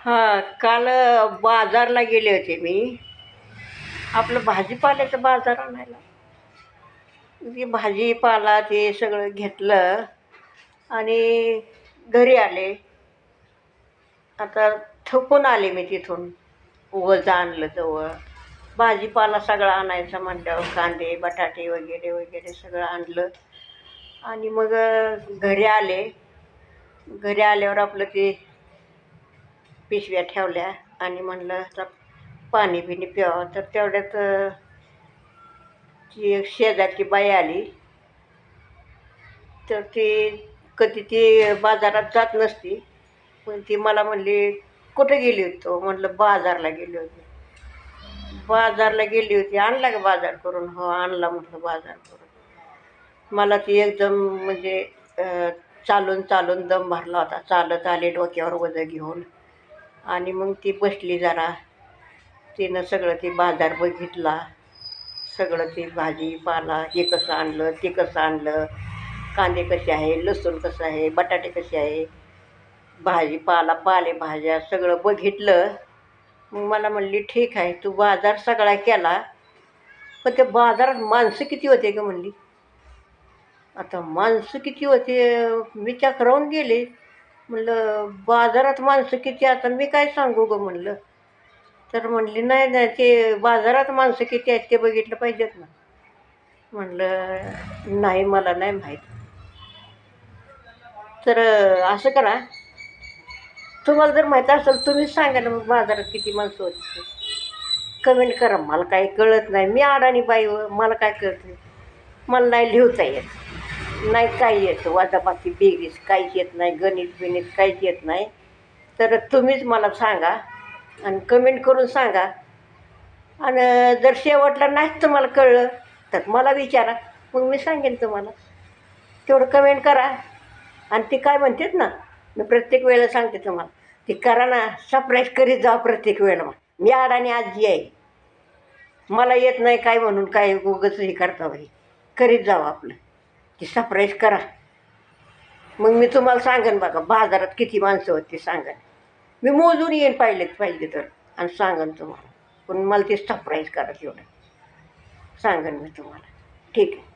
हां, काल बाजारला गेले होते मी. आपलं भाजीपाल्याचा बाजार आणायला. ते भाजीपाला ते सगळं घेतलं आणि घरी आले. आता थकून आले मी तिथून. ओझं आणलं जवळ. भाजीपाला सगळा आणायचा म्हटल्यावर कांदे, बटाटे वगैरे, वगैरे सगळं आणलं आणि मग घरी आले. घरी आल्यावर आपलं ते पिशव्या ठेवल्या आणि म्हणलं आता पाणी बिणी प्यावं. तर तेवढ्यात ती एक शेजारची बाई आली. तर ती कधी ती बाजारात जात नसती, पण ती मला म्हणली, "कुठे गेली होती?" तो म्हटलं, "बाजारला गेली होती." "बाजारला गेली होती, आणला का बाजार करून?" "हो, आणला," म्हटलं, "बाजार करून." मला ती एकदम म्हणजे अ, चालून चालून दम भरला होता. चालत आले डोक्यावर ओझं घेऊन आणि मग ती बसली जरा. तिनं सगळं ते बाजार बघितला. सगळं ते भाजीपाला, हे कसं आणलं, ते कसं आणलं, कांदे कसे आहे, लसूण कसं आहे, बटाटे कसे आहे, भाजीपाला, पालेभाज्या सगळं बघितलं. मग मला म्हणली, "ठीक आहे, तू बाजार सगळा केला, पण त्या बाजारात माणसं किती होते गं?" म्हणली. आता माणसं किती होते मी चक्रावून गेले. म्हणलं, "बाजारात माणसं किती आता मी काय सांगू गं?" म्हणलं. तर म्हणली, "नाही, नाही, ते बाजारात माणसं किती आहेत ते बघितलं पाहिजेत ना." म्हणलं, "नाही, मला नाही माहीत." तर असं करा, तुम्हाला जर माहीत असेल तुम्हीच सांगा ना मग बाजारात किती माणसं होती ते. कमेंट करा. मला काही कळत नाही. मी अडाणी बाई मला काय कळत नाही. मला नाही लिहिता येत. नाही काही येत. वजाबाकी बेरीज काहीच येत नाही. गणित-बिणित काहीच येत नाही. तर तुम्हीच मला सांगा आणि कमेंट करून सांगा. आणि जर शेवटला नाहीच तुम्हाला कळलं तर मला विचारा. मग मी सांगेन तुम्हाला. तेवढं कमेंट करा. आणि ती काय म्हणतात ना, मी प्रत्येक वेळेला सांगते तुम्हाला, ती करा ना, सरप्राईज करीत जा प्रत्येक वेळेला. मी अडाणी आजी आहे. मला येत नाही काय म्हणून काय उगाच हे करता बाई. करीत जावं आपलं. ती सरप्राईज करा. मग मी तुम्हाला सांगेन बघा बाजारात किती माणसं होती सांगेन. मी मोजून येईन पाहिजे तर आणि सांगेन तुम्हाला. पण मला ते सरप्राईज करा तेवढं. सांगेन मी तुम्हाला. ठीक आहे.